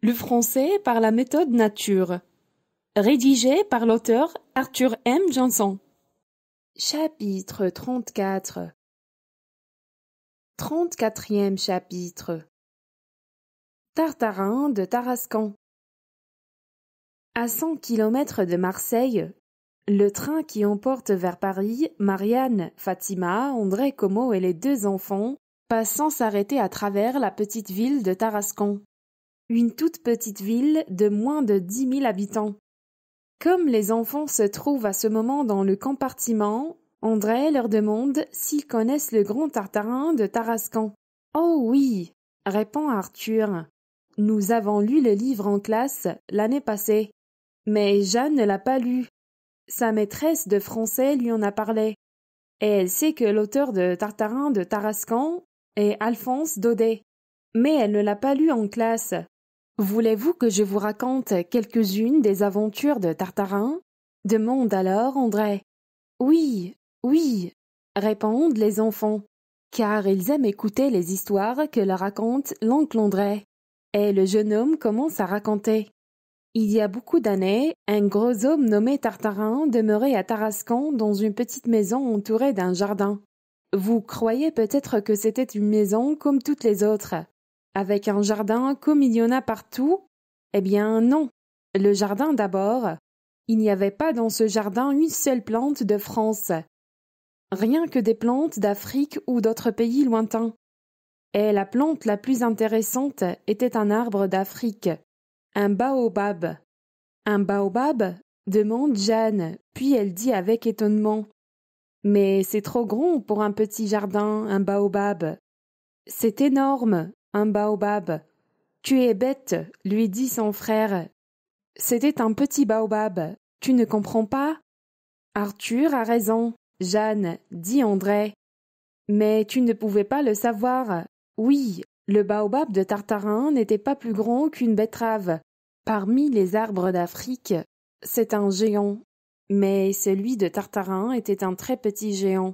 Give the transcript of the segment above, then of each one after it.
Le français par la méthode nature. Rédigé par l'auteur Arthur M. Janson. Chapitre 34. 34e chapitre. Tartarin de Tarascon. À 100 kilomètres de Marseille, le train qui emporte vers Paris Marianne, Fatima, André Como et les deux enfants passe sans s'arrêter à travers la petite ville de Tarascon. Une toute petite ville de moins de 10 000 habitants. Comme les enfants se trouvent à ce moment dans le compartiment, André leur demande s'ils connaissent le grand Tartarin de Tarascon. « Oh oui !» répond Arthur. « Nous avons lu le livre en classe l'année passée. Mais Jeanne ne l'a pas lu. Sa maîtresse de français lui en a parlé. Et elle sait que l'auteur de Tartarin de Tarascon est Alphonse Daudet. Mais elle ne l'a pas lu en classe. Voulez-vous que je vous raconte quelques-unes des aventures de Tartarin ?» demande alors André. « Oui, oui !» répondent les enfants, car ils aiment écouter les histoires que leur raconte l'oncle André. Et le jeune homme commence à raconter. Il y a beaucoup d'années, un gros homme nommé Tartarin demeurait à Tarascon dans une petite maison entourée d'un jardin. Vous croyez peut-être que c'était une maison comme toutes les autres, avec un jardin comme il y en a partout? Eh bien non. Le jardin d'abord. Il n'y avait pas dans ce jardin une seule plante de France. Rien que des plantes d'Afrique ou d'autres pays lointains. Et la plante la plus intéressante était un arbre d'Afrique, un baobab. Un baobab? Demande Jeanne, puis elle dit avec étonnement. Mais c'est trop grand pour un petit jardin, un baobab. C'est énorme, un baobab. Tu es bête, lui dit son frère. C'était un petit baobab. Tu ne comprends pas? Arthur a raison, Jeanne, dit André. Mais tu ne pouvais pas le savoir. Oui, le baobab de Tartarin n'était pas plus grand qu'une betterave. Parmi les arbres d'Afrique, c'est un géant. Mais celui de Tartarin était un très petit géant.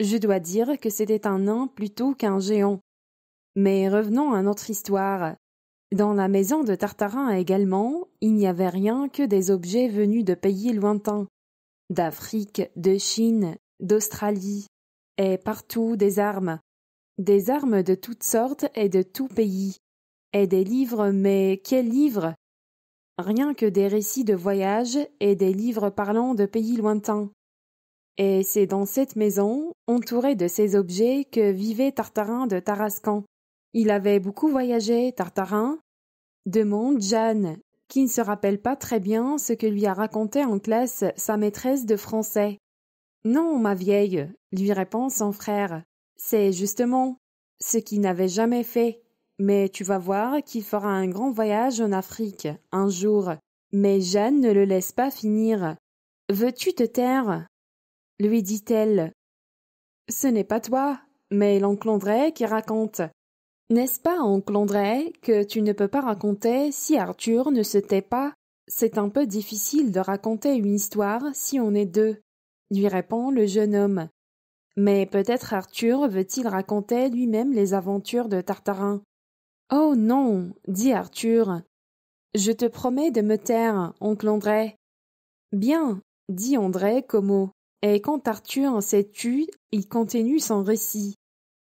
Je dois dire que c'était un nain plutôt qu'un géant. Mais revenons à notre histoire. Dans la maison de Tartarin également, il n'y avait rien que des objets venus de pays lointains, d'Afrique, de Chine, d'Australie, et partout des armes de toutes sortes et de tout pays, et des livres, mais quels livres? Rien que des récits de voyage et des livres parlant de pays lointains. Et c'est dans cette maison, entourée de ces objets, que vivait Tartarin de Tarascon. Il avait beaucoup voyagé, Tartarin? Demande Jeanne, qui ne se rappelle pas très bien ce que lui a raconté en classe sa maîtresse de français. Non, ma vieille, lui répond son frère. C'est justement ce qu'il n'avait jamais fait. Mais tu vas voir qu'il fera un grand voyage en Afrique, un jour. Mais Jeanne ne le laisse pas finir. Veux-tu te taire? Lui dit-elle. Ce n'est pas toi, mais l'oncle André qui raconte. N'est-ce pas, oncle André, que tu ne peux pas raconter si Arthur ne se tait pas? C'est un peu difficile de raconter une histoire si on est deux, lui répond le jeune homme. Mais peut-être Arthur veut-il raconter lui-même les aventures de Tartarin. Oh non, dit Arthur. Je te promets de me taire, oncle André. Bien, dit André Como, et quand Arthur s'est tu, il continue son récit.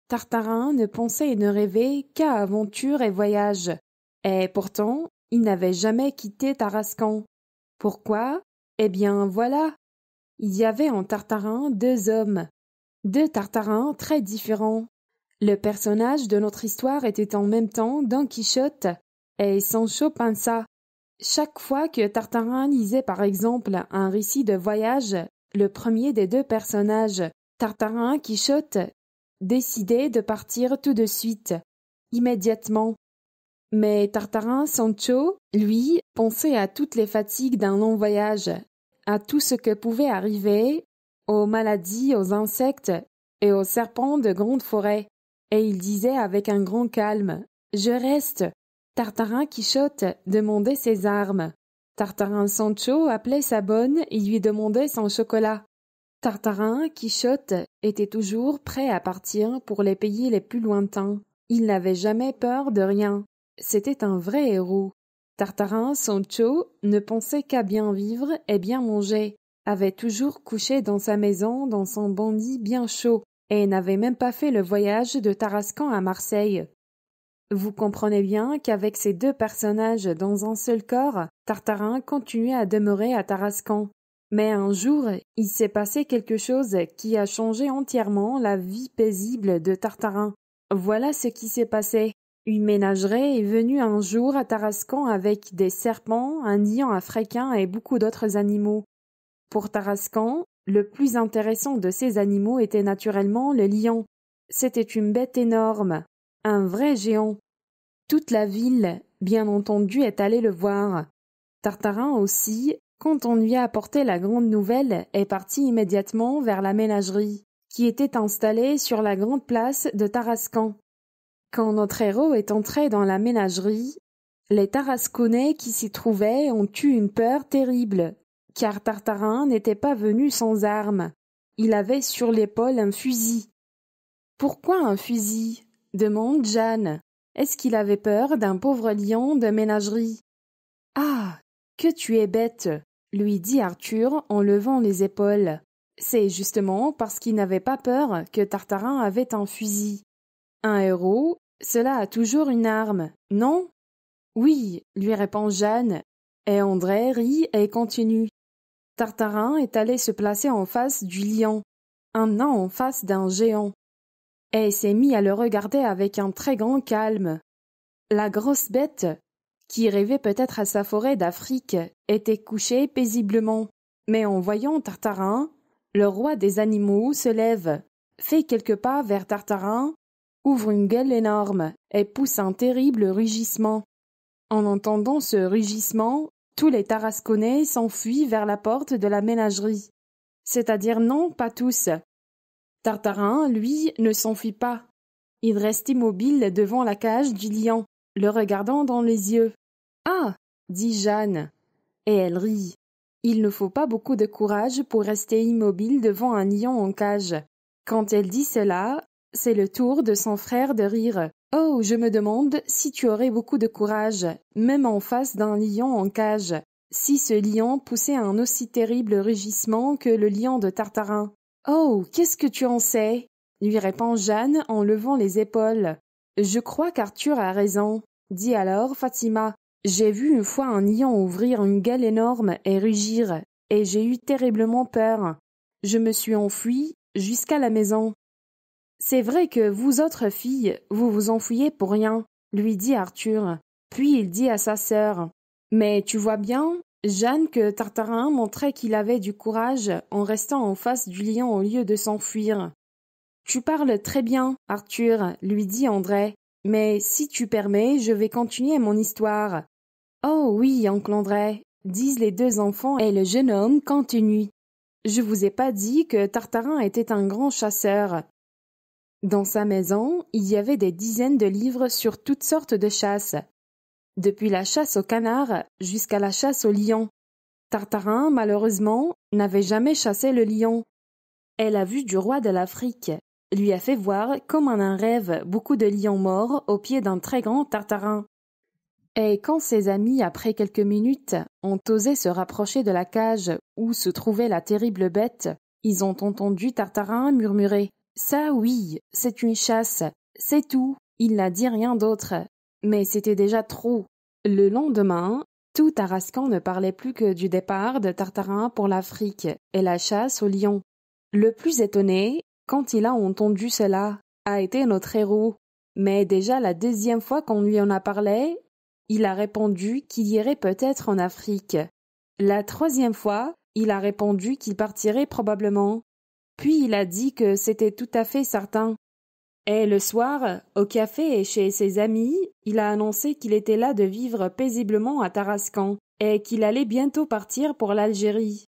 Tartarin ne pensait et ne rêvait qu'à aventure et voyage, et pourtant il n'avait jamais quitté Tarascon. Pourquoi? Eh bien voilà. Il y avait en Tartarin deux hommes, deux Tartarins très différents. Le personnage de notre histoire était en même temps Don Quichotte et Sancho Panza. Chaque fois que Tartarin lisait par exemple un récit de voyage, le premier des deux personnages, Tartarin Quichotte, décidait de partir tout de suite, immédiatement. Mais Tartarin Sancho, lui, pensait à toutes les fatigues d'un long voyage, à tout ce que pouvait arriver, aux maladies, aux insectes et aux serpents de grande forêt. Et il disait avec un grand calme, « Je reste !» Tartarin Quichotte demandait ses armes. Tartarin Sancho appelait sa bonne et lui demandait son chocolat. Tartarin Quichotte était toujours prêt à partir pour les pays les plus lointains. Il n'avait jamais peur de rien. C'était un vrai héros. Tartarin, Sancho, ne pensait qu'à bien vivre et bien manger, avait toujours couché dans sa maison dans son bon lit bien chaud, et n'avait même pas fait le voyage de Tarascon à Marseille. Vous comprenez bien qu'avec ces deux personnages dans un seul corps, Tartarin continuait à demeurer à Tarascon. Mais un jour, il s'est passé quelque chose qui a changé entièrement la vie paisible de Tartarin. Voilà ce qui s'est passé. Une ménagerie est venue un jour à Tarascon avec des serpents, un lion africain et beaucoup d'autres animaux. Pour Tarascon, le plus intéressant de ces animaux était naturellement le lion. C'était une bête énorme, un vrai géant. Toute la ville, bien entendu, est allée le voir. Tartarin aussi, quand on lui a apporté la grande nouvelle, est parti immédiatement vers la ménagerie, qui était installée sur la grande place de Tarascon. Quand notre héros est entré dans la ménagerie, les Tarasconnais qui s'y trouvaient ont eu une peur terrible, car Tartarin n'était pas venu sans armes. Il avait sur l'épaule un fusil. « Pourquoi un fusil ?» demande Jeanne. « Est-ce qu'il avait peur d'un pauvre lion de ménagerie ?»« Ah, que tu es bête !» lui dit Arthur en levant les épaules. C'est justement parce qu'il n'avait pas peur que Tartarin avait un fusil. Un héros, cela a toujours une arme, non ? Oui, lui répond Jeanne, et André rit et continue. Tartarin est allé se placer en face du lion, un nain en face d'un géant, et s'est mis à le regarder avec un très grand calme. La grosse bête, qui rêvait peut-être à sa forêt d'Afrique, était couchée paisiblement, mais en voyant Tartarin, le roi des animaux se lève, fait quelques pas vers Tartarin, ouvre une gueule énorme et pousse un terrible rugissement. En entendant ce rugissement, tous les Tarasconnais s'enfuient vers la porte de la ménagerie. C'est-à-dire non, pas tous. Tartarin, lui, ne s'enfuit pas. Il reste immobile devant la cage du lion, le regardant dans les yeux. « Ah !» dit Jeanne, et elle rit. Il ne faut pas beaucoup de courage pour rester immobile devant un lion en cage. Quand elle dit cela, c'est le tour de son frère de rire. « Oh, je me demande si tu aurais beaucoup de courage, même en face d'un lion en cage, si ce lion poussait un aussi terrible rugissement que le lion de Tartarin. »« Oh, qu'est-ce que tu en sais ?» lui répond Jeanne en levant les épaules. « Je crois qu'Arthur a raison, » dit alors Fatima. « J'ai vu une fois un lion ouvrir une gueule énorme et rugir, et j'ai eu terriblement peur. Je me suis enfuie jusqu'à la maison. » « C'est vrai que vous autres filles, vous vous enfuyez pour rien, » lui dit Arthur. Puis il dit à sa sœur, « Mais tu vois bien, Jeanne, que Tartarin montrait qu'il avait du courage en restant en face du lion au lieu de s'enfuir. »« Tu parles très bien, Arthur, » lui dit André, « mais si tu permets, je vais continuer mon histoire. »« Oh oui, oncle André, » disent les deux enfants et le jeune homme continue. « Je vous ai pas dit que Tartarin était un grand chasseur. » Dans sa maison, il y avait des dizaines de livres sur toutes sortes de chasses, depuis la chasse au canard jusqu'à la chasse au lion. Tartarin, malheureusement, n'avait jamais chassé le lion. Et la vue du roi de l'Afrique lui a fait voir, comme en un rêve, beaucoup de lions morts au pied d'un très grand Tartarin. Et quand ses amis, après quelques minutes, ont osé se rapprocher de la cage où se trouvait la terrible bête, ils ont entendu Tartarin murmurer. Ça oui, c'est une chasse, c'est tout, il n'a dit rien d'autre. Mais c'était déjà trop. Le lendemain, tout Tarascon ne parlait plus que du départ de Tartarin pour l'Afrique et la chasse au lion. Le plus étonné, quand il a entendu cela, a été notre héros. Mais déjà la deuxième fois qu'on lui en a parlé, il a répondu qu'il irait peut-être en Afrique. La troisième fois, il a répondu qu'il partirait probablement. Puis il a dit que c'était tout à fait certain. Et le soir, au café et chez ses amis, il a annoncé qu'il était là de vivre paisiblement à Tarascon et qu'il allait bientôt partir pour l'Algérie.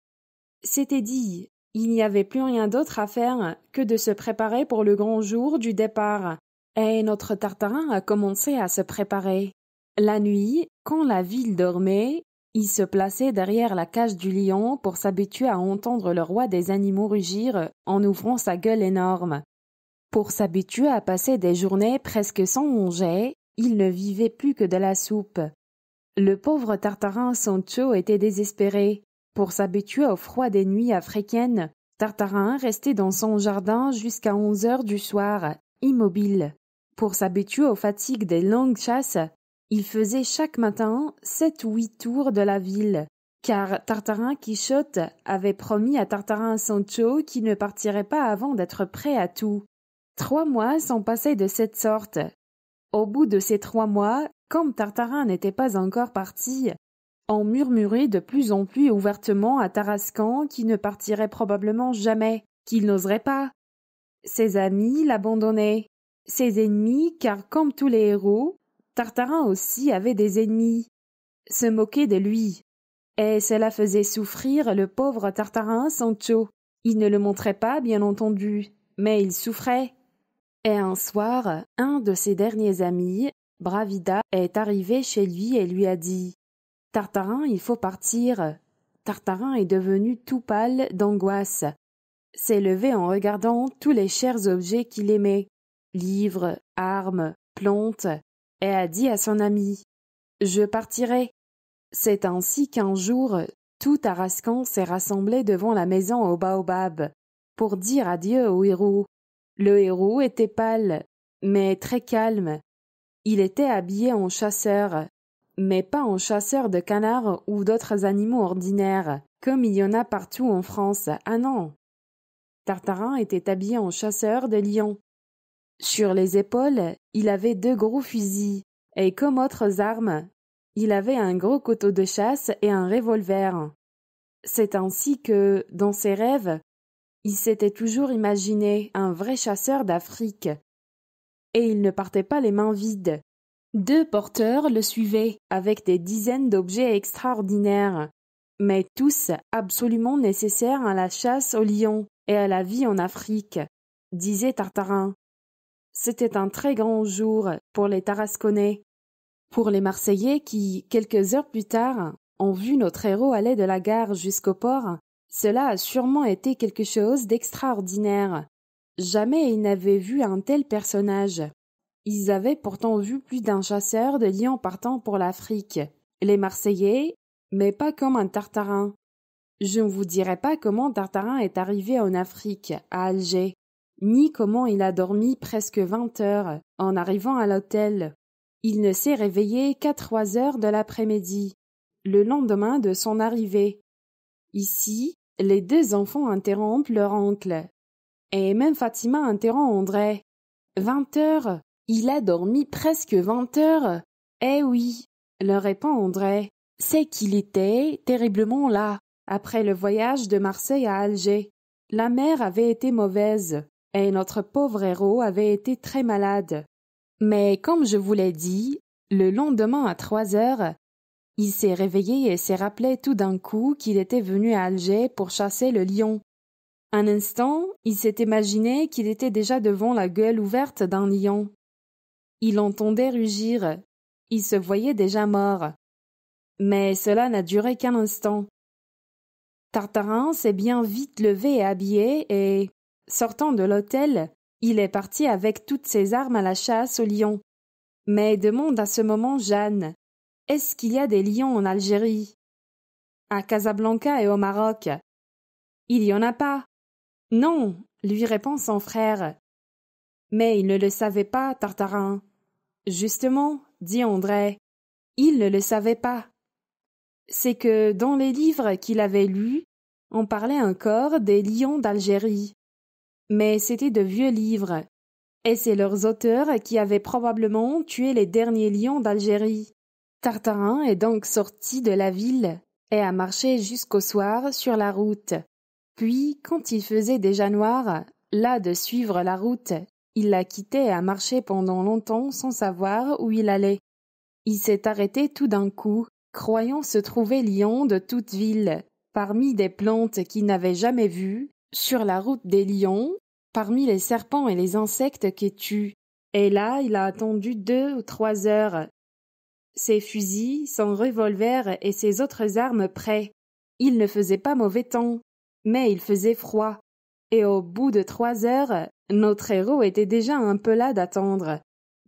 C'était dit, il n'y avait plus rien d'autre à faire que de se préparer pour le grand jour du départ. Et notre Tartarin a commencé à se préparer. La nuit, quand la ville dormait, il se plaçait derrière la cage du lion pour s'habituer à entendre le roi des animaux rugir en ouvrant sa gueule énorme. Pour s'habituer à passer des journées presque sans manger, il ne vivait plus que de la soupe. Le pauvre Tartarin Sancho était désespéré. Pour s'habituer au froid des nuits africaines, Tartarin restait dans son jardin jusqu'à 11 heures du soir, immobile. Pour s'habituer aux fatigues des longues chasses, il faisait chaque matin 7 ou 8 tours de la ville, car Tartarin Quichotte avait promis à Tartarin Sancho qu'il ne partirait pas avant d'être prêt à tout. 3 mois sont passés de cette sorte. Au bout de ces 3 mois, comme Tartarin n'était pas encore parti, on murmurait de plus en plus ouvertement à Tarascon qu'il ne partirait probablement jamais, qu'il n'oserait pas. Ses amis l'abandonnaient. Ses ennemis, car comme tous les héros, Tartarin aussi avait des ennemis, se moquaient de lui. Et cela faisait souffrir le pauvre Tartarin Sancho. Il ne le montrait pas, bien entendu, mais il souffrait. Et un soir, un de ses derniers amis, Bravida, est arrivé chez lui et lui a dit « Tartarin, il faut partir. » Tartarin est devenu tout pâle d'angoisse. S'est levé en regardant tous les chers objets qu'il aimait, livres, armes, plantes, et a dit à son ami « Je partirai. » C'est ainsi qu'un jour, tout Tarascon s'est rassemblé devant la maison au baobab pour dire adieu au héros. Le héros était pâle, mais très calme. Il était habillé en chasseur, mais pas en chasseur de canards ou d'autres animaux ordinaires, comme il y en a partout en France. Ah non! Tartarin était habillé en chasseur de lions. Sur les épaules, il avait 2 gros fusils, et comme autres armes, il avait un gros couteau de chasse et un revolver. C'est ainsi que, dans ses rêves, il s'était toujours imaginé un vrai chasseur d'Afrique. Et il ne partait pas les mains vides. 2 porteurs le suivaient, avec des dizaines d'objets extraordinaires, mais tous absolument nécessaires à la chasse aux lions et à la vie en Afrique, disait Tartarin. C'était un très grand jour pour les Tarasconnais. Pour les Marseillais qui, quelques heures plus tard, ont vu notre héros aller de la gare jusqu'au port, cela a sûrement été quelque chose d'extraordinaire. Jamais ils n'avaient vu un tel personnage. Ils avaient pourtant vu plus d'un chasseur de lions partant pour l'Afrique. Les Marseillais, mais pas comme un Tartarin. Je ne vous dirai pas comment Tartarin est arrivé en Afrique, à Alger, ni comment il a dormi presque 20 heures en arrivant à l'hôtel. Il ne s'est réveillé qu'à 3 heures de l'après-midi, le lendemain de son arrivée. Ici, les 2 enfants interrompent leur oncle. Et même Fatima interrompt André. 20 heures? Il a dormi presque 20 heures? Eh oui, leur répond André. C'est qu'il était terriblement las, après le voyage de Marseille à Alger. La mer avait été mauvaise, et notre pauvre héros avait été très malade. Mais comme je vous l'ai dit, le lendemain à 3 heures, il s'est réveillé et s'est rappelé tout d'un coup qu'il était venu à Alger pour chasser le lion. Un instant, il s'est imaginé qu'il était déjà devant la gueule ouverte d'un lion. Il entendait rugir. Il se voyait déjà mort. Mais cela n'a duré qu'un instant. Tartarin s'est bien vite levé et habillé et, sortant de l'hôtel, il est parti avec toutes ses armes à la chasse aux lions. Mais demande à ce moment Jeanne, « Est-ce qu'il y a des lions en Algérie ?»« À Casablanca et au Maroc. »« Il y en a pas. »« Non, » lui répond son frère. Mais il ne le savait pas, Tartarin. Justement, dit André, il ne le savait pas. C'est que dans les livres qu'il avait lus, on parlait encore des lions d'Algérie. Mais c'étaient de vieux livres, et c'est leurs auteurs qui avaient probablement tué les derniers lions d'Algérie. Tartarin est donc sorti de la ville et a marché jusqu'au soir sur la route. Puis, quand il faisait déjà noir, las de suivre la route, il la quittait et a marché pendant longtemps sans savoir où il allait. Il s'est arrêté tout d'un coup, croyant se trouver lion de toute ville, parmi des plantes qu'il n'avait jamais vues, sur la route des lions, parmi les serpents et les insectes qui tuent. Et là, il a attendu 2 ou 3 heures. Ses fusils, son revolver et ses autres armes prêts. Il ne faisait pas mauvais temps, mais il faisait froid. Et au bout de 3 heures, notre héros était déjà un peu las d'attendre.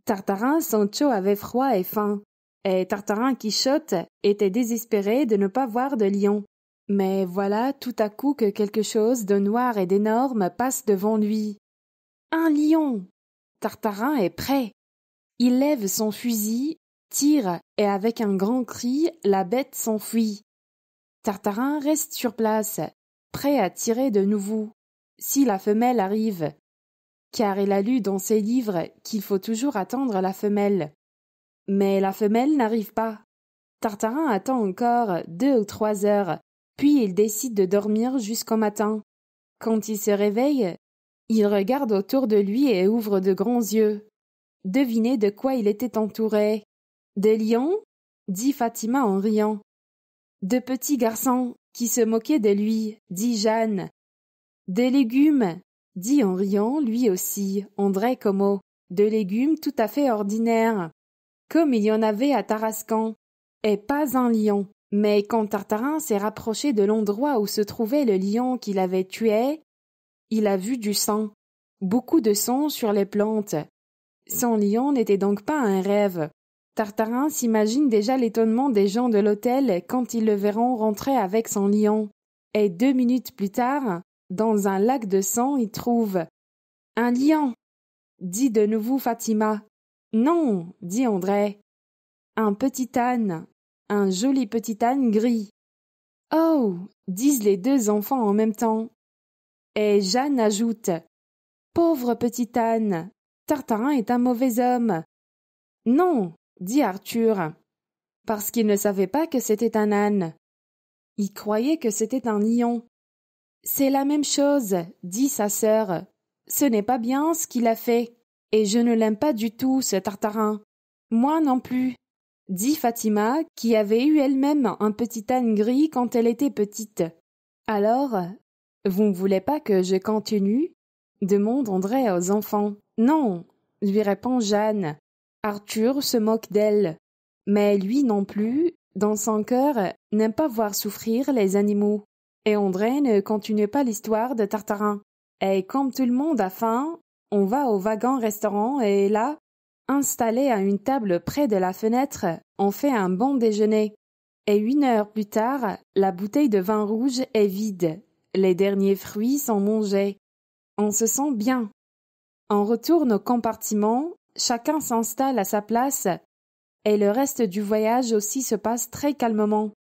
Tartarin Sancho avait froid et faim. Et Tartarin Quichotte était désespéré de ne pas voir de lion. Mais voilà tout à coup que quelque chose de noir et d'énorme passe devant lui. Un lion! Tartarin est prêt. Il lève son fusil, tire, et avec un grand cri, la bête s'enfuit. Tartarin reste sur place, prêt à tirer de nouveau, si la femelle arrive, car il a lu dans ses livres qu'il faut toujours attendre la femelle. Mais la femelle n'arrive pas. Tartarin attend encore 2 ou 3 heures, puis il décide de dormir jusqu'au matin. Quand il se réveille, il regarde autour de lui et ouvre de grands yeux. Devinez de quoi il était entouré. Des lions, dit Fatima en riant. De petits garçons qui se moquaient de lui, dit Jeanne. Des légumes, dit en riant lui aussi André Como. De légumes tout à fait ordinaires, comme il y en avait à Tarascon, et pas un lion. Mais quand Tartarin s'est rapproché de l'endroit où se trouvait le lion qu'il avait tué, il a vu du sang, beaucoup de sang sur les plantes. Son lion n'était donc pas un rêve. Tartarin s'imagine déjà l'étonnement des gens de l'hôtel quand ils le verront rentrer avec son lion. Et 2 minutes plus tard, dans un lac de sang, il trouve « Un lion !» dit de nouveau Fatima. « Non !» dit André. « Un petit âne, un joli petit âne gris. »« Oh !» disent les 2 enfants en même temps. Et Jeanne ajoute « Pauvre petit âne, Tartarin est un mauvais homme. »« Non !» dit Arthur, parce qu'il ne savait pas que c'était un âne. Il croyait que c'était un lion. « C'est la même chose, dit sa sœur. Ce n'est pas bien ce qu'il a fait, et je ne l'aime pas du tout, ce Tartarin. Moi non plus, dit Fatima, qui avait eu elle-même un petit âne gris quand elle était petite. Alors, vous ne voulez pas que je continue? Demande André aux enfants. Non, lui répond Jeanne. Arthur se moque d'elle, mais lui non plus, dans son cœur, n'aime pas voir souffrir les animaux. Et André ne continue pas l'histoire de Tartarin. Et comme tout le monde a faim, on va au wagon-restaurant et là, installé à une table près de la fenêtre, on fait un bon déjeuner. Et 1 heure plus tard, la bouteille de vin rouge est vide. Les derniers fruits sont mangés. On se sent bien. On retourne au compartiment, chacun s'installe à sa place, et le reste du voyage aussi se passe très calmement.